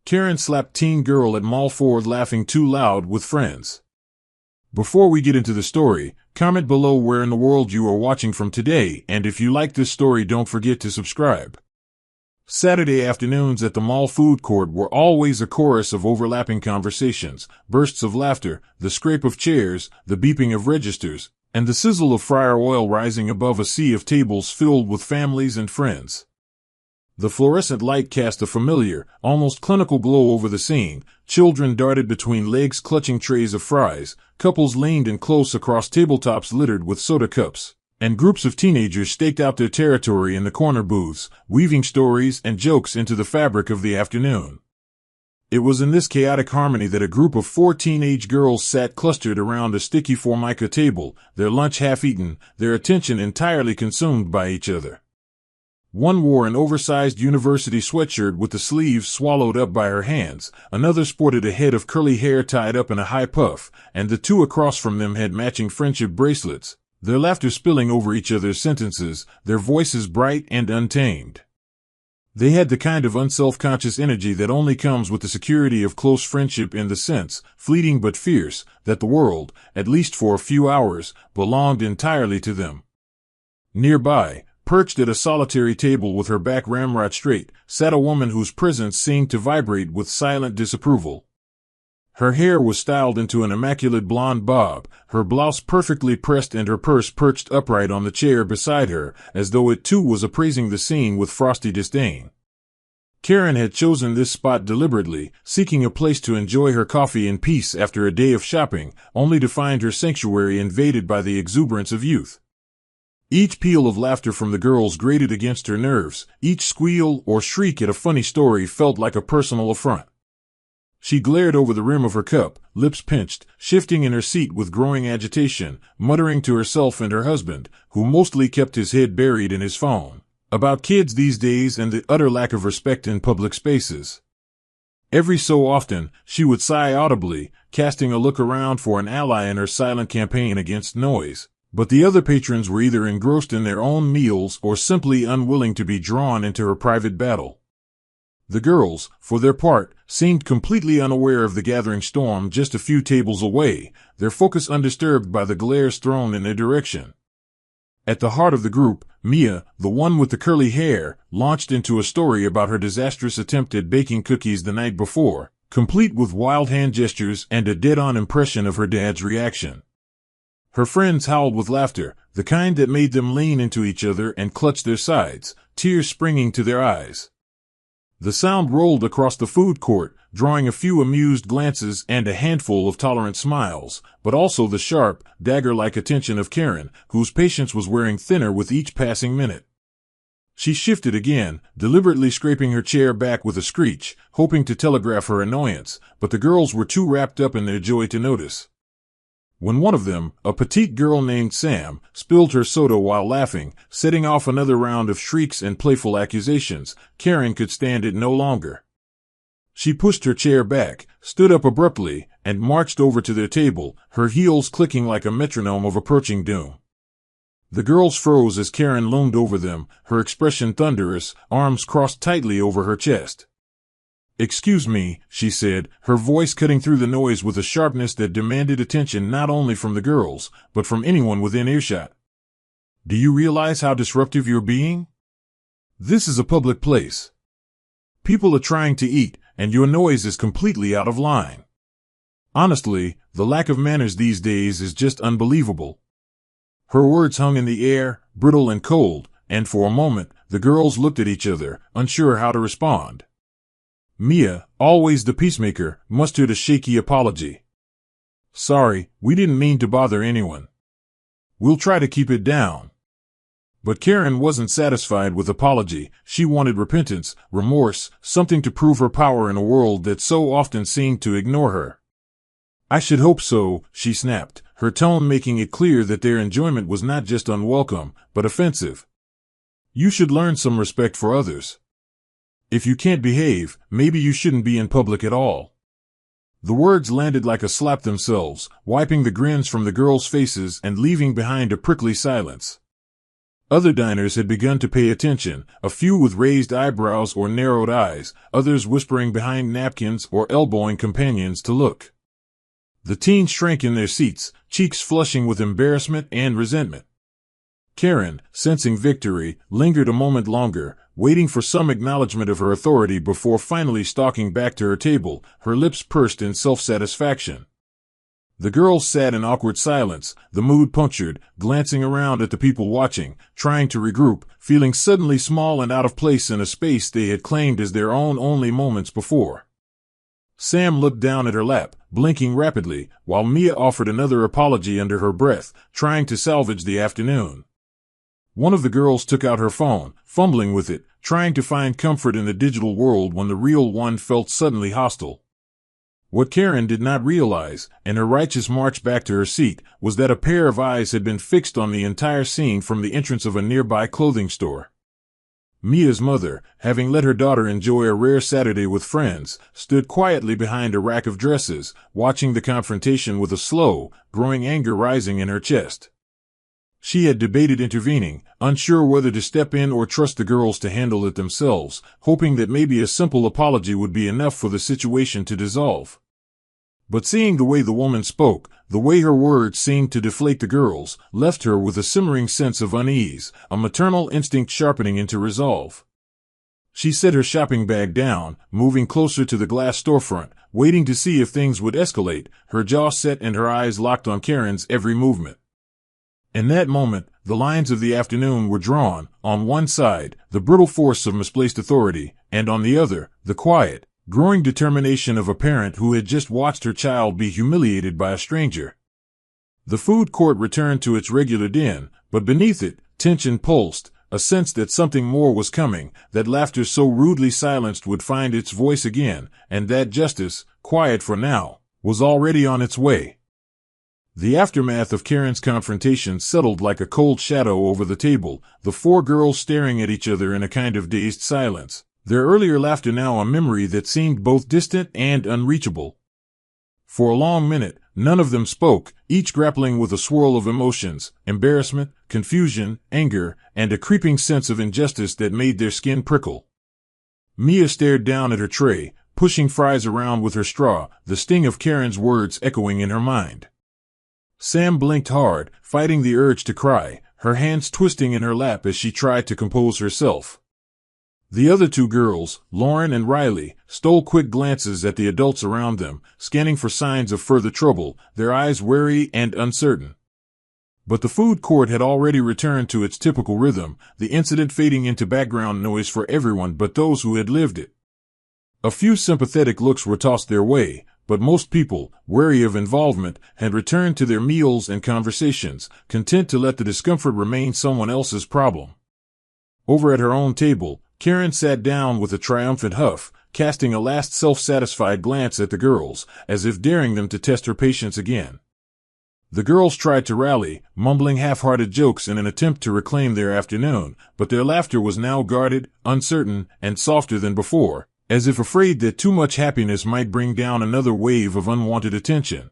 Karen slapped teen girl at mall for laughing too loud with friends. Before we get into the story, comment below where in the world you are watching from today, and if you like this story, don't forget to subscribe. Saturday afternoons at the mall food court were always a chorus of overlapping conversations, bursts of laughter, the scrape of chairs, the beeping of registers, and the sizzle of fryer oil rising above a sea of tables filled with families and friends. The fluorescent light cast a familiar, almost clinical glow over the scene. Children darted between legs clutching trays of fries, couples leaned in close across tabletops littered with soda cups, and groups of teenagers staked out their territory in the corner booths, weaving stories and jokes into the fabric of the afternoon. It was in this chaotic harmony that a group of 4 teenage girls sat clustered around a sticky formica table, their lunch half-eaten, their attention entirely consumed by each other. One wore an oversized university sweatshirt with the sleeves swallowed up by her hands, another sported a head of curly hair tied up in a high puff, and the two across from them had matching friendship bracelets, their laughter spilling over each other's sentences, their voices bright and untamed. They had the kind of unself-conscious energy that only comes with the security of close friendship, in the sense, fleeting but fierce, that the world, at least for a few hours, belonged entirely to them. Nearby, perched at a solitary table with her back ramrod straight, sat a woman whose presence seemed to vibrate with silent disapproval. Her hair was styled into an immaculate blonde bob, her blouse perfectly pressed and her purse perched upright on the chair beside her, as though it too was appraising the scene with frosty disdain. Karen had chosen this spot deliberately, seeking a place to enjoy her coffee in peace after a day of shopping, only to find her sanctuary invaded by the exuberance of youth. Each peal of laughter from the girls grated against her nerves, each squeal or shriek at a funny story felt like a personal affront. She glared over the rim of her cup, lips pinched, shifting in her seat with growing agitation, muttering to herself and her husband, who mostly kept his head buried in his phone, about kids these days and the utter lack of respect in public spaces. Every so often, she would sigh audibly, casting a look around for an ally in her silent campaign against noise. But the other patrons were either engrossed in their own meals or simply unwilling to be drawn into her private battle. The girls, for their part, seemed completely unaware of the gathering storm just a few tables away, their focus undisturbed by the glares thrown in their direction. At the heart of the group, Mia, the one with the curly hair, launched into a story about her disastrous attempt at baking cookies the night before, complete with wild hand gestures and a dead-on impression of her dad's reaction. Her friends howled with laughter, the kind that made them lean into each other and clutch their sides, tears springing to their eyes. The sound rolled across the food court, drawing a few amused glances and a handful of tolerant smiles, but also the sharp, dagger-like attention of Karen, whose patience was wearing thinner with each passing minute. She shifted again, deliberately scraping her chair back with a screech, hoping to telegraph her annoyance, but the girls were too wrapped up in their joy to notice. When one of them, a petite girl named Sam, spilled her soda while laughing, setting off another round of shrieks and playful accusations, Karen could stand it no longer. She pushed her chair back, stood up abruptly, and marched over to their table, her heels clicking like a metronome of approaching doom. The girls froze as Karen loomed over them, her expression thunderous, arms crossed tightly over her chest. "Excuse me," she said, her voice cutting through the noise with a sharpness that demanded attention not only from the girls, but from anyone within earshot. "Do you realize how disruptive you're being? This is a public place. People are trying to eat, and your noise is completely out of line. Honestly, the lack of manners these days is just unbelievable." Her words hung in the air, brittle and cold, and for a moment, the girls looked at each other, unsure how to respond. Mia, always the peacemaker, mustered a shaky apology. "Sorry, we didn't mean to bother anyone. We'll try to keep it down." But Karen wasn't satisfied with apology. She wanted repentance, remorse, something to prove her power in a world that so often seemed to ignore her. "I should hope so," she snapped, her tone making it clear that their enjoyment was not just unwelcome, but offensive. "You should learn some respect for others. If you can't behave, maybe you shouldn't be in public at all." The words landed like a slap themselves, wiping the grins from the girls' faces and leaving behind a prickly silence. Other diners had begun to pay attention, a few with raised eyebrows or narrowed eyes, others whispering behind napkins or elbowing companions to look. The teens shrank in their seats, cheeks flushing with embarrassment and resentment. Karen, sensing victory, lingered a moment longer, waiting for some acknowledgement of her authority before finally stalking back to her table, her lips pursed in self-satisfaction. The girls sat in awkward silence, the mood punctured, glancing around at the people watching, trying to regroup, feeling suddenly small and out of place in a space they had claimed as their own only moments before. Sam looked down at her lap, blinking rapidly, while Mia offered another apology under her breath, trying to salvage the afternoon. One of the girls took out her phone, fumbling with it, trying to find comfort in the digital world when the real one felt suddenly hostile. What Karen did not realize, in her righteous march back to her seat, was that a pair of eyes had been fixed on the entire scene from the entrance of a nearby clothing store. Mia's mother, having let her daughter enjoy a rare Saturday with friends, stood quietly behind a rack of dresses, watching the confrontation with a slow, growing anger rising in her chest. She had debated intervening, unsure whether to step in or trust the girls to handle it themselves, hoping that maybe a simple apology would be enough for the situation to dissolve. But seeing the way the woman spoke, the way her words seemed to deflate the girls, left her with a simmering sense of unease, a maternal instinct sharpening into resolve. She set her shopping bag down, moving closer to the glass storefront, waiting to see if things would escalate, her jaw set and her eyes locked on Karen's every movement. In that moment, the lines of the afternoon were drawn, on one side, the brutal force of misplaced authority, and on the other, the quiet, growing determination of a parent who had just watched her child be humiliated by a stranger. The food court returned to its regular din, but beneath it, tension pulsed, a sense that something more was coming, that laughter so rudely silenced would find its voice again, and that justice, quiet for now, was already on its way. The aftermath of Karen's confrontation settled like a cold shadow over the table, the four girls staring at each other in a kind of dazed silence, their earlier laughter now a memory that seemed both distant and unreachable. For a long minute, none of them spoke, each grappling with a swirl of emotions, embarrassment, confusion, anger, and a creeping sense of injustice that made their skin prickle. Mia stared down at her tray, pushing fries around with her straw, the sting of Karen's words echoing in her mind. Sam blinked hard, fighting the urge to cry, her hands twisting in her lap as she tried to compose herself. The other two girls, Lauren and Riley, stole quick glances at the adults around them, scanning for signs of further trouble, their eyes wary and uncertain. But the food court had already returned to its typical rhythm, the incident fading into background noise for everyone but those who had lived it. A few sympathetic looks were tossed their way, but most people, wary of involvement, had returned to their meals and conversations, content to let the discomfort remain someone else's problem. Over at her own table, Karen sat down with a triumphant huff, casting a last self-satisfied glance at the girls, as if daring them to test her patience again. The girls tried to rally, mumbling half-hearted jokes in an attempt to reclaim their afternoon, but their laughter was now guarded, uncertain, and softer than before, as if afraid that too much happiness might bring down another wave of unwanted attention.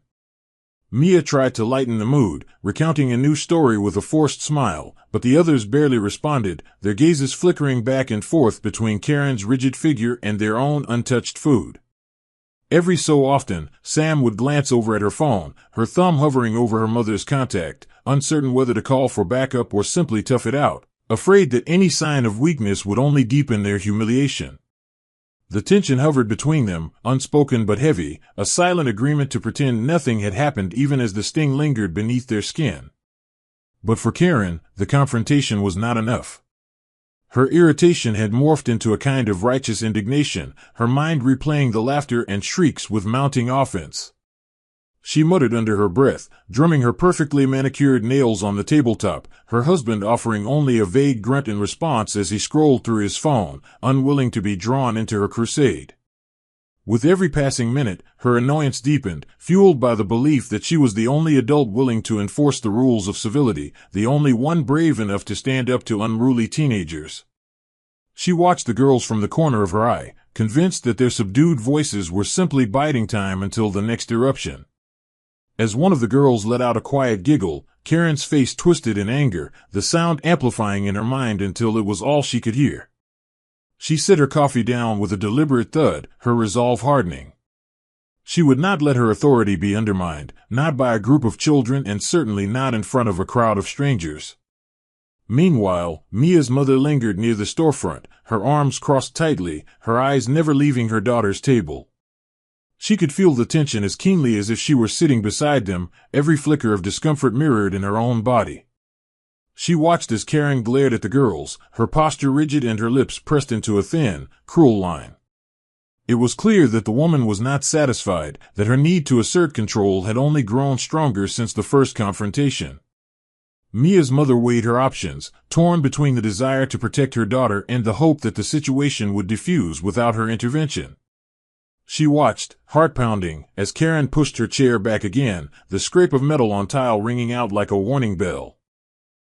Mia tried to lighten the mood, recounting a new story with a forced smile, but the others barely responded, their gazes flickering back and forth between Karen's rigid figure and their own untouched food. Every so often, Sam would glance over at her phone, her thumb hovering over her mother's contact, uncertain whether to call for backup or simply tough it out, afraid that any sign of weakness would only deepen their humiliation. The tension hovered between them, unspoken but heavy, a silent agreement to pretend nothing had happened even as the sting lingered beneath their skin. But for Karen, the confrontation was not enough. Her irritation had morphed into a kind of righteous indignation, her mind replaying the laughter and shrieks with mounting offense. She muttered under her breath, drumming her perfectly manicured nails on the tabletop, her husband offering only a vague grunt in response as he scrolled through his phone, unwilling to be drawn into her crusade. With every passing minute, her annoyance deepened, fueled by the belief that she was the only adult willing to enforce the rules of civility, the only one brave enough to stand up to unruly teenagers. She watched the girls from the corner of her eye, convinced that their subdued voices were simply biding time until the next eruption. As one of the girls let out a quiet giggle, Karen's face twisted in anger, the sound amplifying in her mind until it was all she could hear. She set her coffee down with a deliberate thud, her resolve hardening. She would not let her authority be undermined, not by a group of children and certainly not in front of a crowd of strangers. Meanwhile, Mia's mother lingered near the storefront, her arms crossed tightly, her eyes never leaving her daughter's table. She could feel the tension as keenly as if she were sitting beside them, every flicker of discomfort mirrored in her own body. She watched as Karen glared at the girls, her posture rigid and her lips pressed into a thin, cruel line. It was clear that the woman was not satisfied, that her need to assert control had only grown stronger since the first confrontation. Mia's mother weighed her options, torn between the desire to protect her daughter and the hope that the situation would diffuse without her intervention. She watched, heart-pounding, as Karen pushed her chair back again, the scrape of metal on tile ringing out like a warning bell.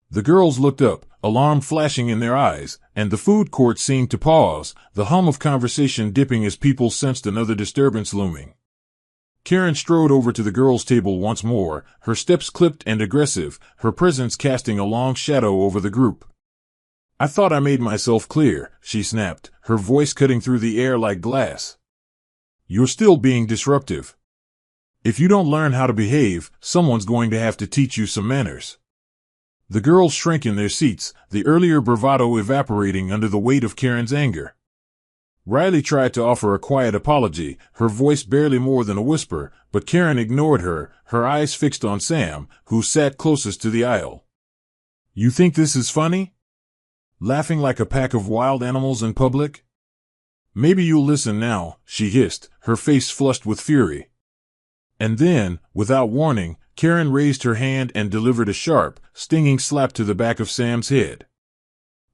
The girls looked up, alarm flashing in their eyes, and the food court seemed to pause, the hum of conversation dipping as people sensed another disturbance looming. Karen strode over to the girls' table once more, her steps clipped and aggressive, her presence casting a long shadow over the group. "I thought I made myself clear," she snapped, her voice cutting through the air like glass. "You're still being disruptive. If you don't learn how to behave, someone's going to have to teach you some manners." The girls shrank in their seats, the earlier bravado evaporating under the weight of Karen's anger. Riley tried to offer a quiet apology, her voice barely more than a whisper, but Karen ignored her, her eyes fixed on Sam, who sat closest to the aisle. "You think this is funny? Laughing like a pack of wild animals in public? Maybe you'll listen now," she hissed, her face flushed with fury. And then, without warning, Karen raised her hand and delivered a sharp, stinging slap to the back of Sam's head.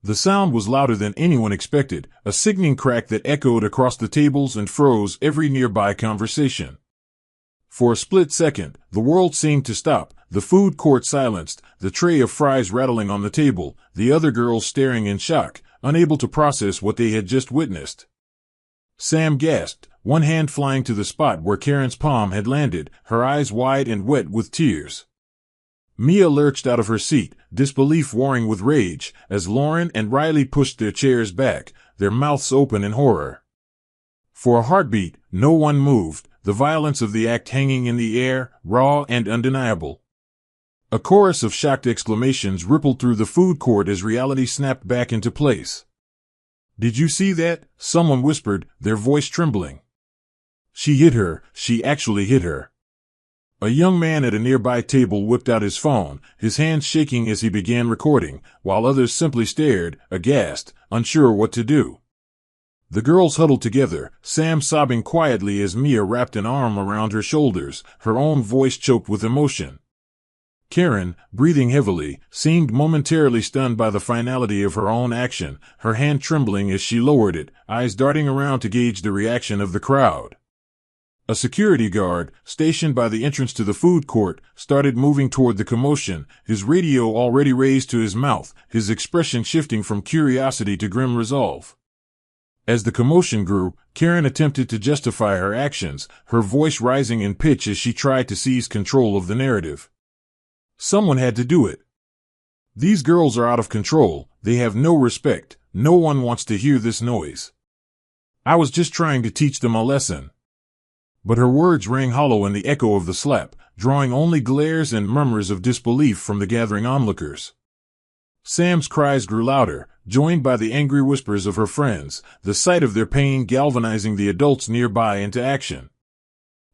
The sound was louder than anyone expected, a sickening crack that echoed across the tables and froze every nearby conversation. For a split second, the world seemed to stop, the food court silenced, the tray of fries rattling on the table, the other girls staring in shock, unable to process what they had just witnessed. Sam gasped, one hand flying to the spot where Karen's palm had landed, her eyes wide and wet with tears. Mia lurched out of her seat, disbelief warring with rage, as Lauren and Riley pushed their chairs back, their mouths open in horror. For a heartbeat, no one moved, the violence of the act hanging in the air, raw and undeniable. A chorus of shocked exclamations rippled through the food court as reality snapped back into place. "Did you see that?" someone whispered, their voice trembling. "She hit her, she actually hit her." A young man at a nearby table whipped out his phone, his hands shaking as he began recording, while others simply stared, aghast, unsure what to do. The girls huddled together, Sam sobbing quietly as Mia wrapped an arm around her shoulders, her own voice choked with emotion. Karen, breathing heavily, seemed momentarily stunned by the finality of her own action, her hand trembling as she lowered it, eyes darting around to gauge the reaction of the crowd. A security guard, stationed by the entrance to the food court, started moving toward the commotion, his radio already raised to his mouth, his expression shifting from curiosity to grim resolve. As the commotion grew, Karen attempted to justify her actions, her voice rising in pitch as she tried to seize control of the narrative. "Someone had to do it. These girls are out of control, they have no respect, no one wants to hear this noise. I was just trying to teach them a lesson." But her words rang hollow in the echo of the slap, drawing only glares and murmurs of disbelief from the gathering onlookers. Sam's cries grew louder, joined by the angry whispers of her friends, the sight of their pain galvanizing the adults nearby into action.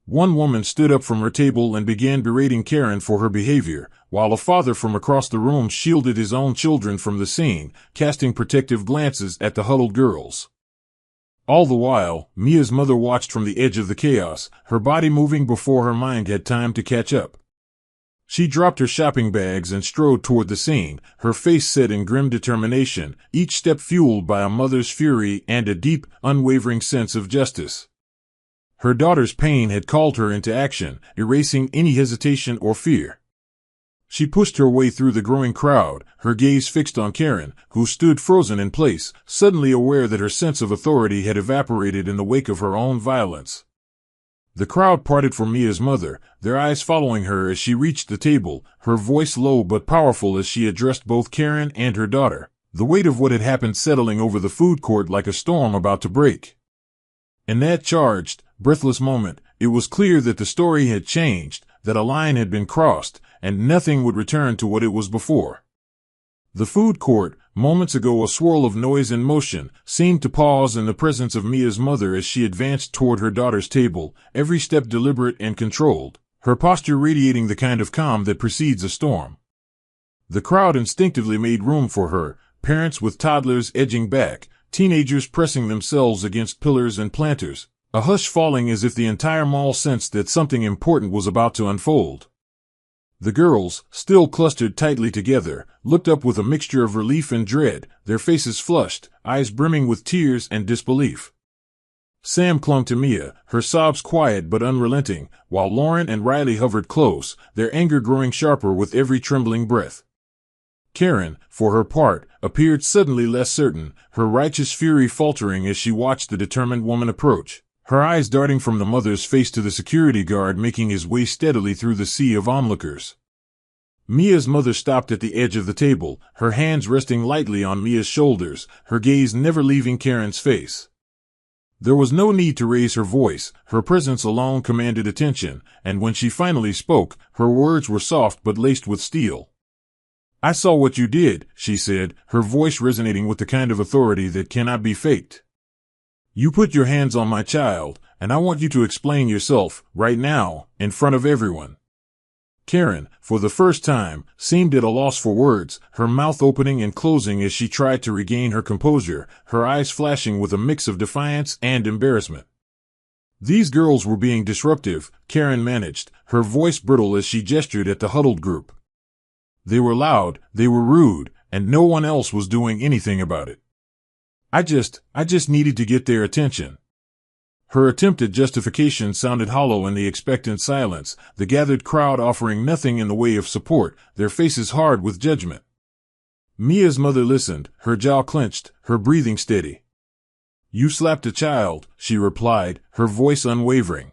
One woman stood up from her table and began berating Karen for her behavior, while a father from across the room shielded his own children from the scene, casting protective glances at the huddled girls. All the while, Mia's mother watched from the edge of the chaos, her body moving before her mind had time to catch up. She dropped her shopping bags and strode toward the scene, her face set in grim determination, each step fueled by a mother's fury and a deep, unwavering sense of justice. Her daughter's pain had called her into action, erasing any hesitation or fear. She pushed her way through the growing crowd, her gaze fixed on Karen, who stood frozen in place, suddenly aware that her sense of authority had evaporated in the wake of her own violence. The crowd parted for Mia's mother, their eyes following her as she reached the table, her voice low but powerful as she addressed both Karen and her daughter, the weight of what had happened settling over the food court like a storm about to break. In that charged, breathless moment, it was clear that the story had changed, that a line had been crossed, and nothing would return to what it was before. The food court, moments ago a swirl of noise and motion, seemed to pause in the presence of Mia's mother as she advanced toward her daughter's table, every step deliberate and controlled, her posture radiating the kind of calm that precedes a storm. The crowd instinctively made room for her, parents with toddlers edging back, teenagers pressing themselves against pillars and planters, a hush falling as if the entire mall sensed that something important was about to unfold. The girls, still clustered tightly together, looked up with a mixture of relief and dread, their faces flushed, eyes brimming with tears and disbelief. Sam clung to Mia, her sobs quiet but unrelenting, while Lauren and Riley hovered close, their anger growing sharper with every trembling breath. Karen, for her part, appeared suddenly less certain, her righteous fury faltering as she watched the determined woman approach, her eyes darting from the mother's face to the security guard making his way steadily through the sea of onlookers. Mia's mother stopped at the edge of the table, her hands resting lightly on Mia's shoulders, her gaze never leaving Karen's face. There was no need to raise her voice, her presence alone commanded attention, and when she finally spoke, her words were soft but laced with steel. "I saw what you did," she said, her voice resonating with the kind of authority that cannot be faked. "You put your hands on my child, and I want you to explain yourself, right now, in front of everyone." Karen, for the first time, seemed at a loss for words, her mouth opening and closing as she tried to regain her composure, her eyes flashing with a mix of defiance and embarrassment. These girls were being disruptive, Karen managed, her voice brittle as she gestured at the huddled group. They were loud, they were rude, and no one else was doing anything about it. I just needed to get their attention." Her attempt at justification sounded hollow in the expectant silence, the gathered crowd offering nothing in the way of support, their faces hard with judgment. Mia's mother listened, her jaw clenched, her breathing steady. "You slapped a child," she replied, her voice unwavering.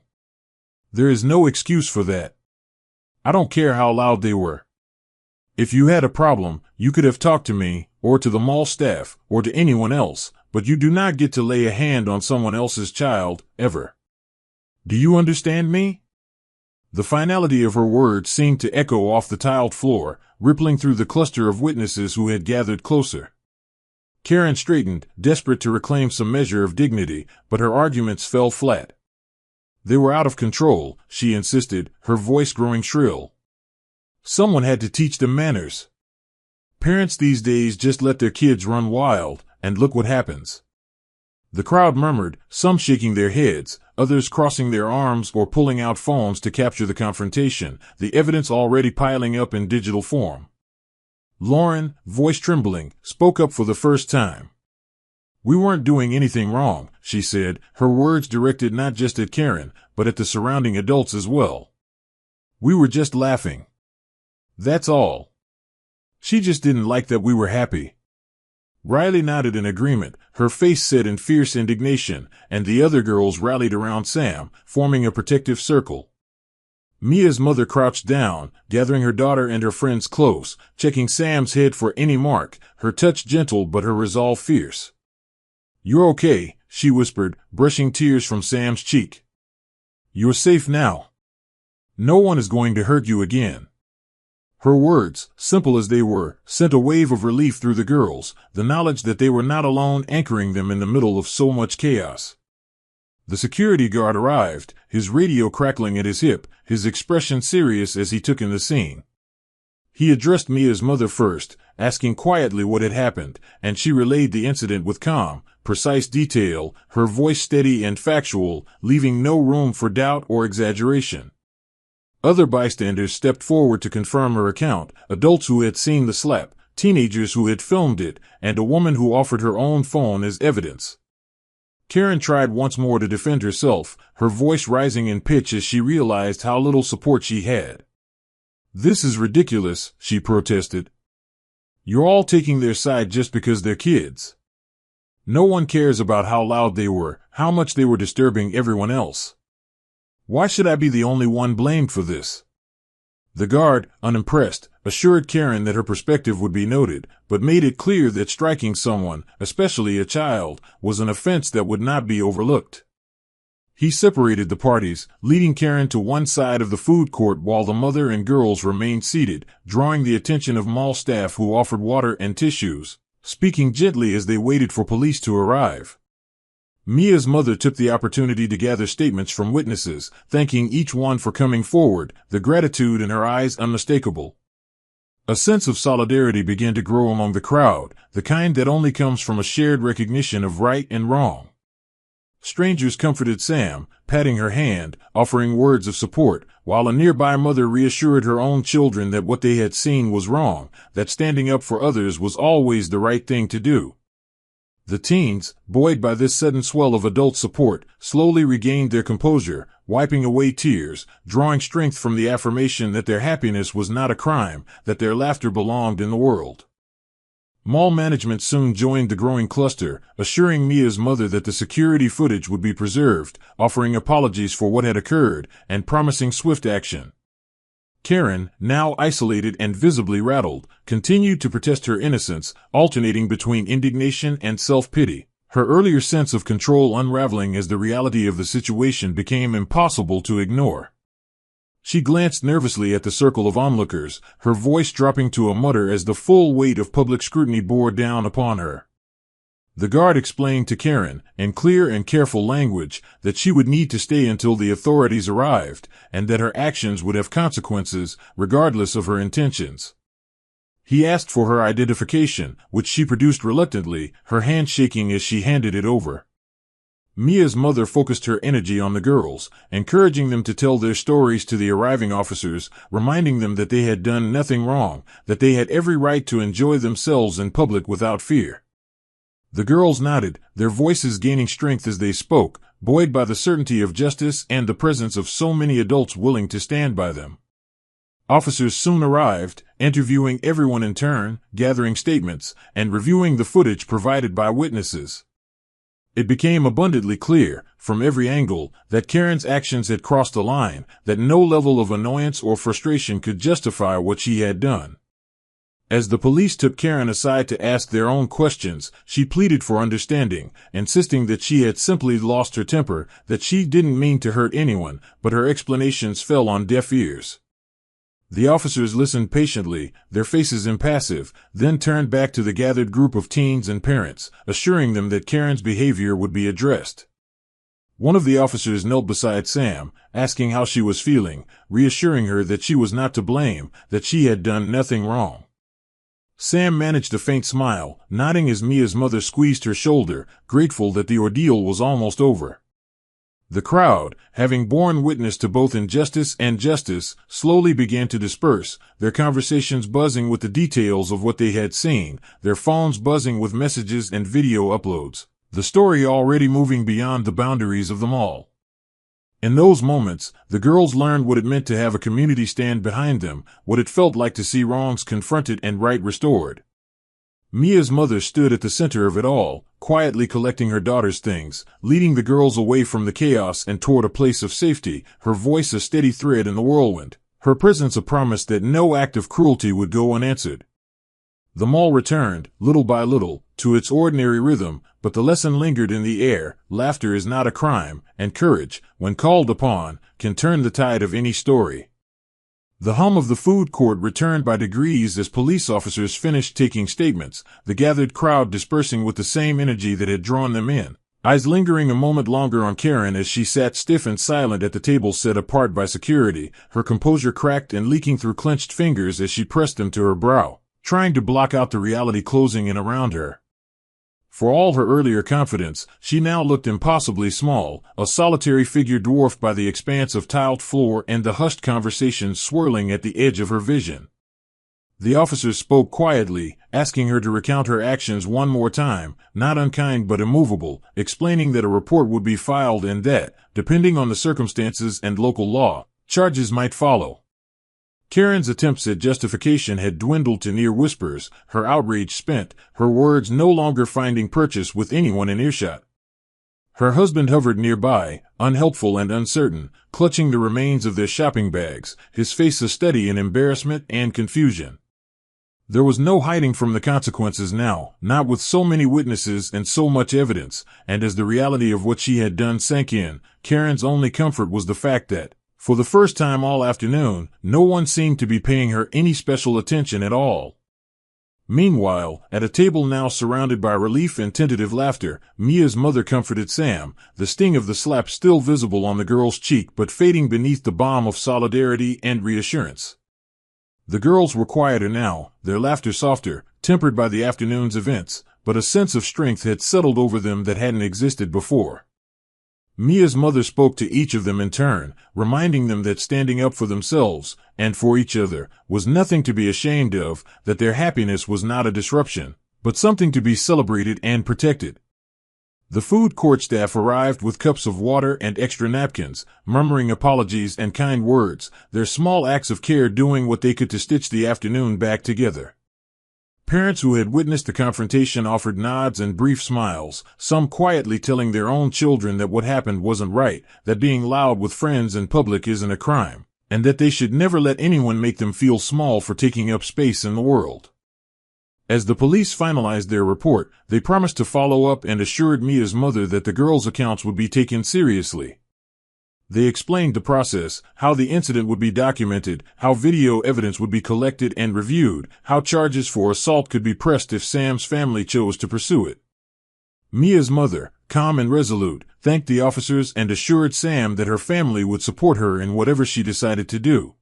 "There is no excuse for that. I don't care how loud they were. If you had a problem, you could have talked to me, or to the mall staff, or to anyone else, but you do not get to lay a hand on someone else's child, ever. Do you understand me?" The finality of her words seemed to echo off the tiled floor, rippling through the cluster of witnesses who had gathered closer. Karen straightened, desperate to reclaim some measure of dignity, but her arguments fell flat. They were out of control, she insisted, her voice growing shrill. Someone had to teach them manners. Parents these days just let their kids run wild, and look what happens. The crowd murmured, some shaking their heads, others crossing their arms or pulling out phones to capture the confrontation, the evidence already piling up in digital form. Lauren, voice trembling, spoke up for the first time. "We weren't doing anything wrong," she said, her words directed not just at Karen, but at the surrounding adults as well. "We were just laughing. That's all. She just didn't like that we were happy." Riley nodded in agreement, her face set in fierce indignation, and the other girls rallied around Sam, forming a protective circle. Mia's mother crouched down, gathering her daughter and her friends close, checking Sam's head for any mark, her touch gentle but her resolve fierce. "You're okay," she whispered, brushing tears from Sam's cheek. "You're safe now. No one is going to hurt you again." Her words, simple as they were, sent a wave of relief through the girls, the knowledge that they were not alone anchoring them in the middle of so much chaos. The security guard arrived, his radio crackling at his hip, his expression serious as he took in the scene. He addressed Mia's mother first, asking quietly what had happened, and she relayed the incident with calm, precise detail, her voice steady and factual, leaving no room for doubt or exaggeration. Other bystanders stepped forward to confirm her account, adults who had seen the slap, teenagers who had filmed it, and a woman who offered her own phone as evidence. Karen tried once more to defend herself, her voice rising in pitch as she realized how little support she had. "This is ridiculous," she protested. "You're all taking their side just because they're kids. No one cares about how loud they were, how much they were disturbing everyone else. Why should I be the only one blamed for this? The guard, unimpressed, assured Karen that her perspective would be noted, but made it clear that striking someone, especially a child, was an offense that would not be overlooked. He separated the parties, leading Karen to one side of the food court while the mother and girls remained seated, drawing the attention of mall staff who offered water and tissues, speaking gently as they waited for police to arrive. Mia's mother took the opportunity to gather statements from witnesses, thanking each one for coming forward, the gratitude in her eyes unmistakable. A sense of solidarity began to grow among the crowd, the kind that only comes from a shared recognition of right and wrong. Strangers comforted Sam, patting her hand, offering words of support, while a nearby mother reassured her own children that what they had seen was wrong, that standing up for others was always the right thing to do. The teens, buoyed by this sudden swell of adult support, slowly regained their composure, wiping away tears, drawing strength from the affirmation that their happiness was not a crime, that their laughter belonged in the world. Mall management soon joined the growing cluster, assuring Mia's mother that the security footage would be preserved, offering apologies for what had occurred, and promising swift action. Karen, now isolated and visibly rattled, continued to protest her innocence, alternating between indignation and self-pity, her earlier sense of control unraveling as the reality of the situation became impossible to ignore. She glanced nervously at the circle of onlookers, her voice dropping to a mutter as the full weight of public scrutiny bore down upon her. The guard explained to Karen, in clear and careful language, that she would need to stay until the authorities arrived, and that her actions would have consequences, regardless of her intentions. He asked for her identification, which she produced reluctantly, her hand shaking as she handed it over. Mia's mother focused her energy on the girls, encouraging them to tell their stories to the arriving officers, reminding them that they had done nothing wrong, that they had every right to enjoy themselves in public without fear. The girls nodded, their voices gaining strength as they spoke, buoyed by the certainty of justice and the presence of so many adults willing to stand by them. Officers soon arrived, interviewing everyone in turn, gathering statements, and reviewing the footage provided by witnesses. It became abundantly clear, from every angle, that Karen's actions had crossed a line, that no level of annoyance or frustration could justify what she had done. As the police took Karen aside to ask their own questions, she pleaded for understanding, insisting that she had simply lost her temper, that she didn't mean to hurt anyone, but her explanations fell on deaf ears. The officers listened patiently, their faces impassive, then turned back to the gathered group of teens and parents, assuring them that Karen's behavior would be addressed. One of the officers knelt beside Sam, asking how she was feeling, reassuring her that she was not to blame, that she had done nothing wrong. Sam managed a faint smile, nodding as Mia's mother squeezed her shoulder, grateful that the ordeal was almost over. The crowd, having borne witness to both injustice and justice, slowly began to disperse, their conversations buzzing with the details of what they had seen, their phones buzzing with messages and video uploads, the story already moving beyond the boundaries of the mall. In those moments, the girls learned what it meant to have a community stand behind them, what it felt like to see wrongs confronted and right restored. Mia's mother stood at the center of it all, quietly collecting her daughter's things, leading the girls away from the chaos and toward a place of safety, her voice a steady thread in the whirlwind, her presence a promise that no act of cruelty would go unanswered. The mall returned, little by little, to its ordinary rhythm, but the lesson lingered in the air: laughter is not a crime, and courage, when called upon, can turn the tide of any story. The hum of the food court returned by degrees as police officers finished taking statements, the gathered crowd dispersing with the same energy that had drawn them in, eyes lingering a moment longer on Karen as she sat stiff and silent at the table set apart by security, her composure cracked and leaking through clenched fingers as she pressed them to her brow, trying to block out the reality closing in around her. For all her earlier confidence, she now looked impossibly small, a solitary figure dwarfed by the expanse of tiled floor and the hushed conversations swirling at the edge of her vision. The officers spoke quietly, asking her to recount her actions one more time, not unkind but immovable, explaining that a report would be filed and that, depending on the circumstances and local law, charges might follow. Karen's attempts at justification had dwindled to near whispers, her outrage spent, her words no longer finding purchase with anyone in earshot. Her husband hovered nearby, unhelpful and uncertain, clutching the remains of their shopping bags, his face a study in embarrassment and confusion. There was no hiding from the consequences now, not with so many witnesses and so much evidence, and as the reality of what she had done sank in, Karen's only comfort was the fact that, for the first time all afternoon, no one seemed to be paying her any special attention at all. Meanwhile, at a table now surrounded by relief and tentative laughter, Mia's mother comforted Sam, the sting of the slap still visible on the girl's cheek but fading beneath the balm of solidarity and reassurance. The girls were quieter now, their laughter softer, tempered by the afternoon's events, but a sense of strength had settled over them that hadn't existed before. Mia's mother spoke to each of them in turn, reminding them that standing up for themselves, and for each other, was nothing to be ashamed of, that their happiness was not a disruption, but something to be celebrated and protected. The food court staff arrived with cups of water and extra napkins, murmuring apologies and kind words, their small acts of care doing what they could to stitch the afternoon back together. Parents who had witnessed the confrontation offered nods and brief smiles, some quietly telling their own children that what happened wasn't right, that being loud with friends in public isn't a crime, and that they should never let anyone make them feel small for taking up space in the world. As the police finalized their report, they promised to follow up and assured Mia's mother that the girls' accounts would be taken seriously. They explained the process, how the incident would be documented, how video evidence would be collected and reviewed, how charges for assault could be pressed if Sam's family chose to pursue it. Mia's mother, calm and resolute, thanked the officers and assured Sam that her family would support her in whatever she decided to do.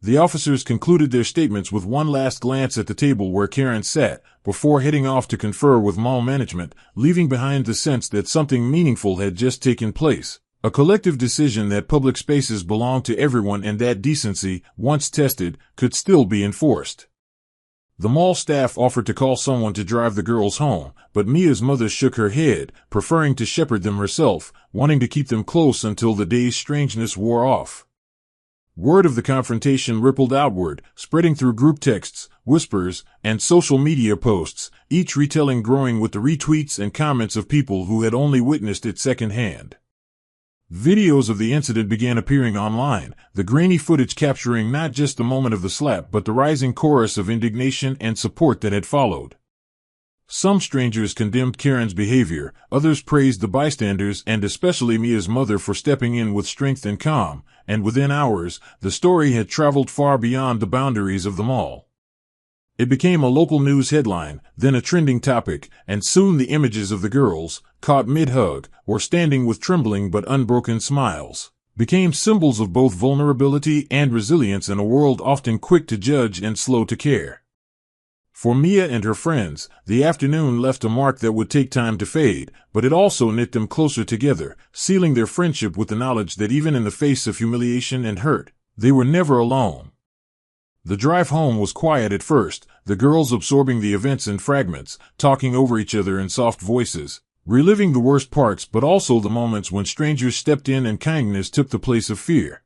The officers concluded their statements with one last glance at the table where Karen sat, before heading off to confer with mall management, leaving behind the sense that something meaningful had just taken place. A collective decision that public spaces belong to everyone and that decency, once tested, could still be enforced. The mall staff offered to call someone to drive the girls home, but Mia's mother shook her head, preferring to shepherd them herself, wanting to keep them close until the day's strangeness wore off. Word of the confrontation rippled outward, spreading through group texts, whispers, and social media posts, each retelling growing with the retweets and comments of people who had only witnessed it secondhand. Videos of the incident began appearing online, the grainy footage capturing not just the moment of the slap but the rising chorus of indignation and support that had followed. Some strangers condemned Karen's behavior, others praised the bystanders and especially Mia's mother for stepping in with strength and calm, and within hours, the story had traveled far beyond the boundaries of the mall. It became a local news headline, then a trending topic, and soon the images of the girls, caught mid-hug, or standing with trembling but unbroken smiles, became symbols of both vulnerability and resilience in a world often quick to judge and slow to care. For Mia and her friends, the afternoon left a mark that would take time to fade, but it also knit them closer together, sealing their friendship with the knowledge that even in the face of humiliation and hurt, they were never alone. The drive home was quiet at first, the girls absorbing the events in fragments, talking over each other in soft voices, reliving the worst parts but also the moments when strangers stepped in and kindness took the place of fear.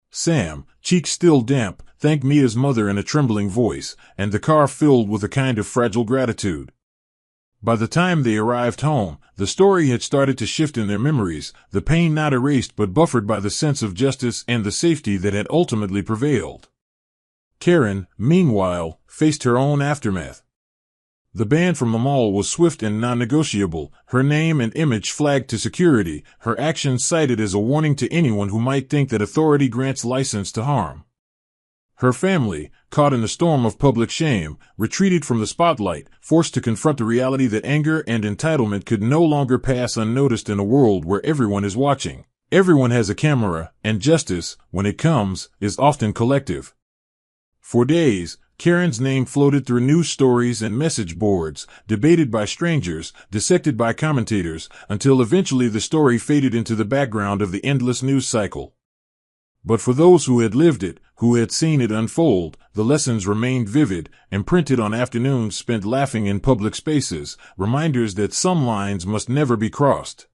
Sam, cheeks still damp, thanked Mia's mother in a trembling voice, and the car filled with a kind of fragile gratitude. By the time they arrived home, the story had started to shift in their memories, the pain not erased but buffered by the sense of justice and the safety that had ultimately prevailed. Karen, meanwhile, faced her own aftermath. The ban from the mall was swift and non-negotiable, her name and image flagged to security, her actions cited as a warning to anyone who might think that authority grants license to harm. Her family, caught in the storm of public shame, retreated from the spotlight, forced to confront the reality that anger and entitlement could no longer pass unnoticed in a world where everyone is watching. Everyone has a camera, and justice, when it comes, is often collective. For days, Karen's name floated through news stories and message boards, debated by strangers, dissected by commentators, until eventually the story faded into the background of the endless news cycle. But for those who had lived it, who had seen it unfold, the lessons remained vivid, imprinted on afternoons spent laughing in public spaces, reminders that some lines must never be crossed.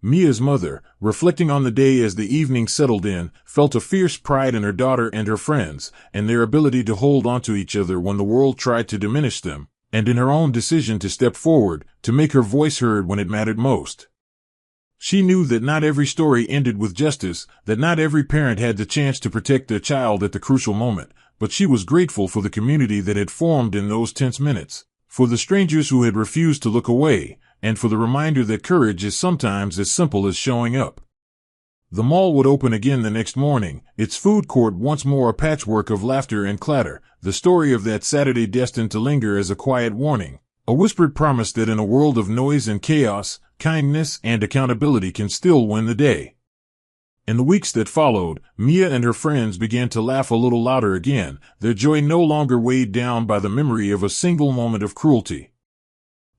Mia's mother, reflecting on the day as the evening settled in, felt a fierce pride in her daughter and her friends, and their ability to hold on to each other when the world tried to diminish them, and in her own decision to step forward, to make her voice heard when it mattered most. She knew that not every story ended with justice, that not every parent had the chance to protect their child at the crucial moment, but she was grateful for the community that had formed in those tense minutes, for the strangers who had refused to look away, and for the reminder that courage is sometimes as simple as showing up. The mall would open again the next morning, its food court once more a patchwork of laughter and clatter, the story of that Saturday destined to linger as a quiet warning, a whispered promise that in a world of noise and chaos, kindness and accountability can still win the day. In the weeks that followed, Mia and her friends began to laugh a little louder again, their joy no longer weighed down by the memory of a single moment of cruelty.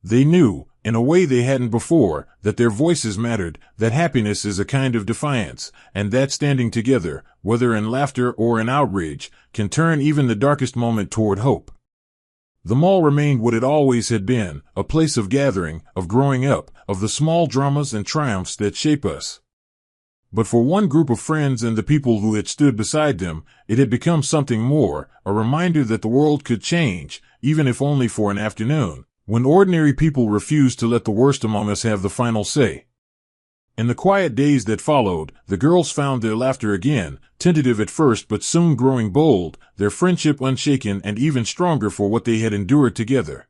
They knew, in a way they hadn't before, that their voices mattered, that happiness is a kind of defiance, and that standing together, whether in laughter or in outrage, can turn even the darkest moment toward hope. The mall remained what it always had been, a place of gathering, of growing up, of the small dramas and triumphs that shape us. But for one group of friends and the people who had stood beside them, it had become something more, a reminder that the world could change, even if only for an afternoon, when ordinary people refused to let the worst among us have the final say. In the quiet days that followed, the girls found their laughter again, tentative at first but soon growing bold, their friendship unshaken and even stronger for what they had endured together.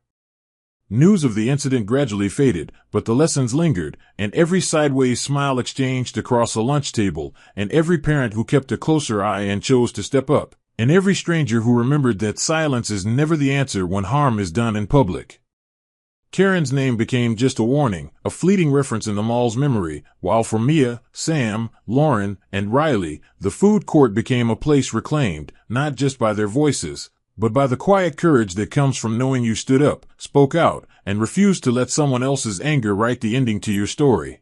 News of the incident gradually faded, but the lessons lingered, and every sideways smile exchanged across a lunch table, and every parent who kept a closer eye and chose to step up, and every stranger who remembered that silence is never the answer when harm is done in public. Karen's name became just a warning, a fleeting reference in the mall's memory, while for Mia, Sam, Lauren, and Riley, the food court became a place reclaimed, not just by their voices, but by the quiet courage that comes from knowing you stood up, spoke out, and refused to let someone else's anger write the ending to your story.